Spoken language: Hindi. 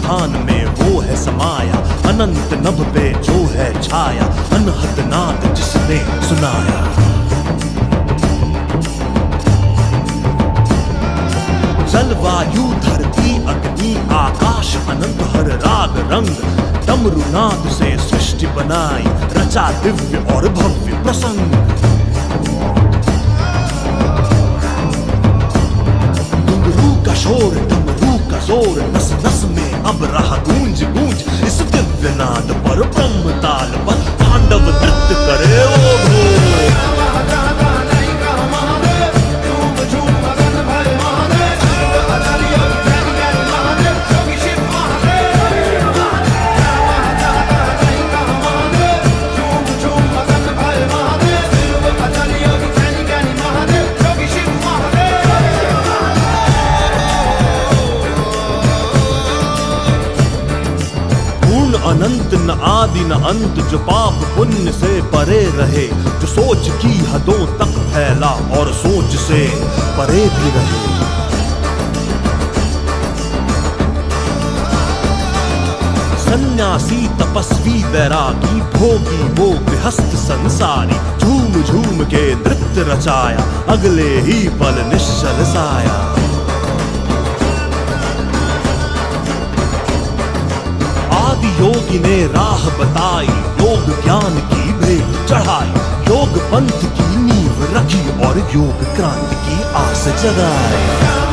स्थान में वो है समाया, अनंत नभ पे जो है छाया, अनहद नाद जिसने सुनाया। जल वायु धरती अग्नि आकाश अनंत हर राग रंग, डमरू नाद से सृष्टि बनाई, रचा दिव्य और भव्य प्रसंग। घुंघरू का शोर डमरू का जोर, नस नस में अब रहा गूंज गूंज, इस दिव्य नाद पर ब्रह्म ताल पर तांडव नृत्य करे ओ भोर। अनंत न आदि न अंत, जो पाप पुण्य से परे रहे, जो सोच की हदों तक फैला और सोच से परे भी रहे। सन्यासी तपस्वी बैरागी भोगी वो गृहस्थ संसारी, झूम झूम के नृत्य रचाया, अगले ही पल निश्चल साया। योगी ने राह बताई, योग ज्ञान की भेंट चढ़ाई, योग पंथ की नींव रखी और योग क्रांति की आस जगाई।